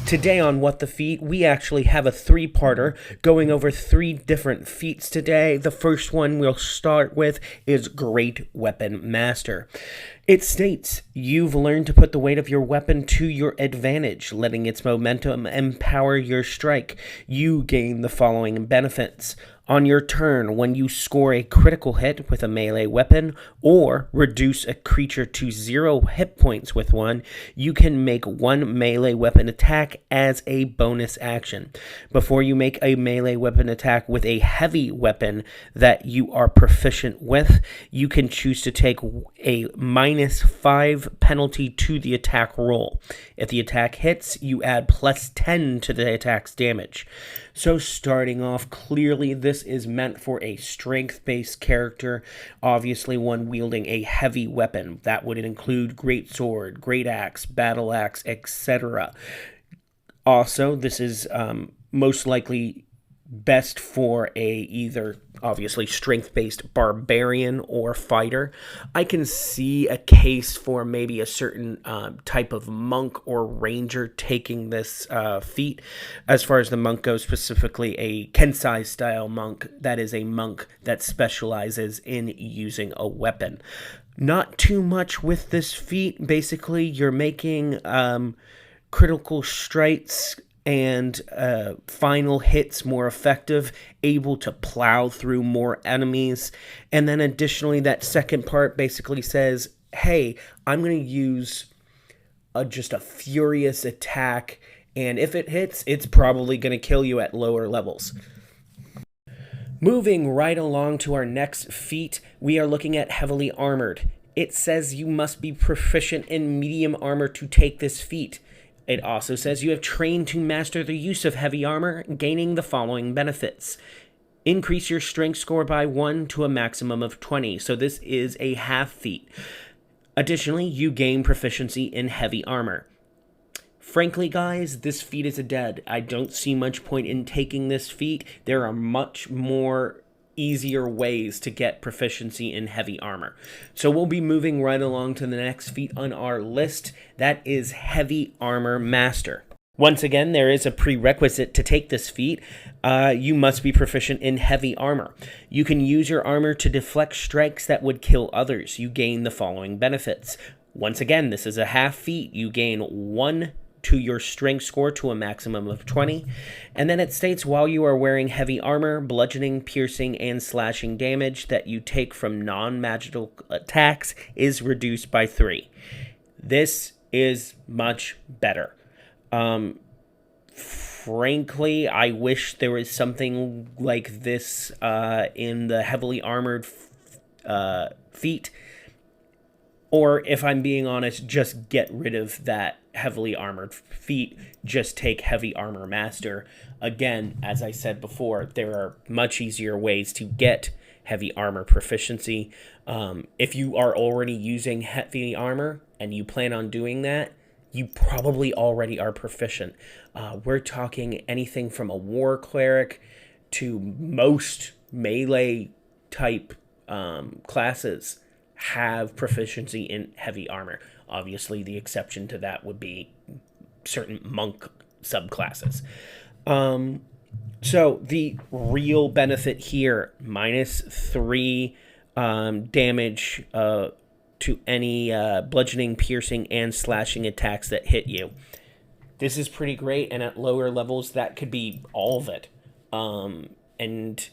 Today on What the Feat, we actually have a three-parter going over three different feats today. The first one we'll start with is Great Weapon Master. It states, you've learned to put the weight of your weapon to your advantage, letting its momentum empower your strike. You gain the following benefits. On your turn, when you score a critical hit with a melee weapon or reduce a creature to 0 hit points with one, you can make one melee weapon attack as a bonus action. Before you make a melee weapon attack with a heavy weapon that you are proficient with, you can choose to take a -5 penalty to the attack roll. If the attack hits, you add +10 to the attack's damage. So starting off, clearly this is meant for a strength-based character, obviously one wielding a heavy weapon. That would include great sword, great axe, battle axe, etc. Also, this is most likely best for a either obviously strength-based barbarian or fighter. I can see a case for maybe a certain type of monk or ranger taking this feat. As far as the monk goes, specifically a Kensai style monk, that is a monk that specializes in using a weapon. Not too much with this feat. Basically, you're making critical strikes and final hits more effective, able to plow through more enemies. And then additionally, that second part basically says, hey, I'm going to use just a furious attack, and if it hits, it's probably going to kill you at lower levels. Moving right along to our next feat, we are looking at Heavily Armored. It says you must be proficient in medium armor to take this feat. It also says you have trained to master the use of heavy armor, gaining the following benefits. Increase your strength score by 1 to a maximum of 20, so this is a half feat. Additionally, you gain proficiency in heavy armor. Frankly, guys, this feat is a dud. I don't see much point in taking this feat. There are much more easier ways to get proficiency in heavy armor. So we'll be moving right along to the next feat on our list. That is Heavy Armor Master. Once again, there is a prerequisite to take this feat. You must be proficient in heavy armor. You can use your armor to deflect strikes that would kill others. You gain the following benefits. Once again, this is a half feat. You gain 1 to your strength score to a maximum of 20. And then it states, while you are wearing heavy armor, bludgeoning, piercing, and slashing damage that you take from non-magical attacks is reduced by 3. This is much better. Frankly, I wish there was something like this in the heavily armored feat. Or, if I'm being honest, just get rid of that heavily armored feat. Just take Heavy Armor Master. Again, as I said before, there are much easier ways to get heavy armor proficiency. If you are already using heavy armor and you plan on doing that, you probably already are proficient. We're talking anything from a war cleric to most melee type classes have proficiency in heavy armor. Obviously, the exception to that would be certain monk subclasses. So the real benefit here, -3 damage to any bludgeoning, piercing, and slashing attacks that hit you. This is pretty great, and at lower levels, that could be all of it. And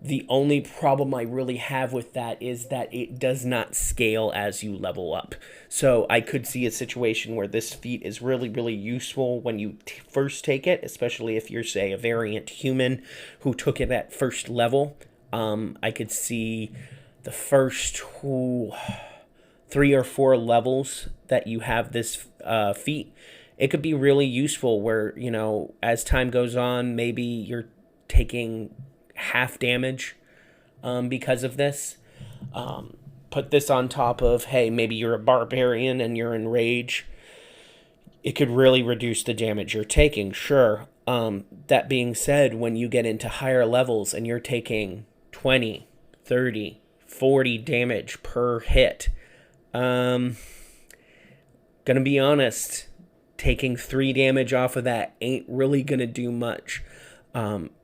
the only problem I really have with that is that it does not scale as you level up. So I could see a situation where this feat is really, really useful when you first take it, especially if you're, say, a variant human who took it at first level. I could see the first 3 or 4 levels that you have this feat. It could be really useful where, you know, as time goes on, maybe you're taking half damage because of this. Put this on top of, hey, maybe you're a barbarian and you're in rage. It could really reduce the damage you're taking, sure. That being said, when you get into higher levels and you're taking 20, 30, 40 damage per hit, gonna be honest, taking 3 damage off of that ain't really going to do much.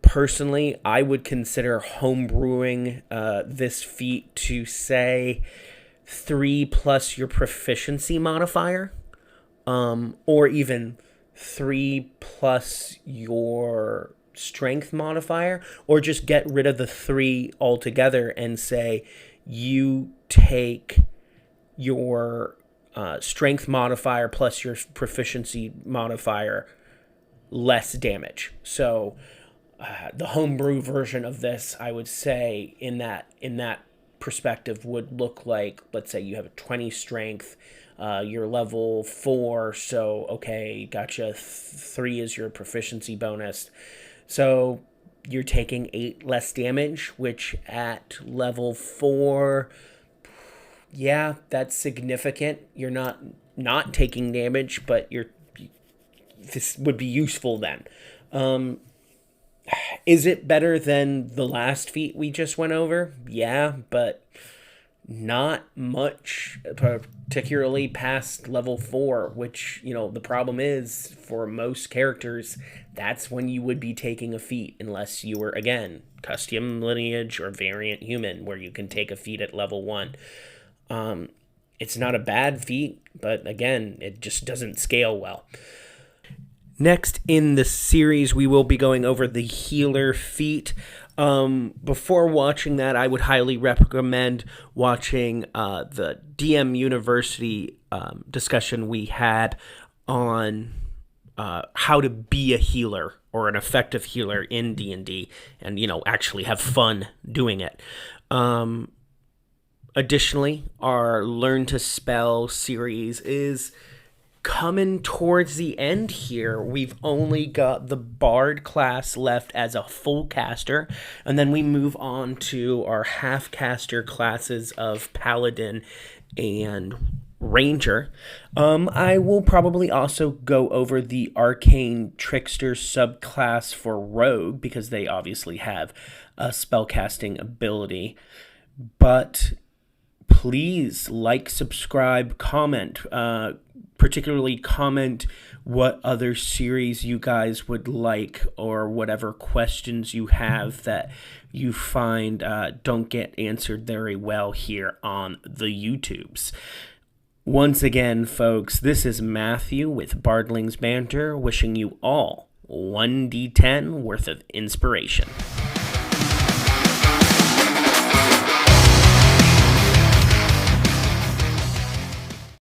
Personally, I would consider homebrewing this feat to say 3 plus your proficiency modifier, or even 3 plus your strength modifier, or just get rid of the 3 altogether and say you take your strength modifier plus your proficiency modifier less damage. So the homebrew version of this, I would say, in that perspective, would look like, let's say you have a 20 strength, you're level 4, so okay, gotcha, 3 is your proficiency bonus. So you're taking 8 less damage, which at level 4, yeah, that's significant. You're not taking damage, but this would be useful then. Is it better than the last feat we just went over? Yeah, but not much, particularly past level 4, which, the problem is, for most characters, that's when you would be taking a feat, unless you were, again, custom lineage or variant human, where you can take a feat at level 1. It's not a bad feat, but again, it just doesn't scale well. Next in the series, we will be going over the healer feat. Before watching that, I would highly recommend watching the DM University discussion we had on how to be a healer or an effective healer in D&D and, actually have fun doing it. Additionally, our Learn to Spell series is coming towards the end here. We've only got the Bard class left as a full caster, and then we move on to our half caster classes of Paladin and Ranger. I will probably also go over the Arcane Trickster subclass for Rogue, because they obviously have a spellcasting ability. But please like, subscribe, comment, particularly comment what other series you guys would like, or whatever questions you have that you find don't get answered very well here on the YouTubes. Once again, folks, this is Matthew with Bardling's Banter, wishing you all 1d10 worth of inspiration.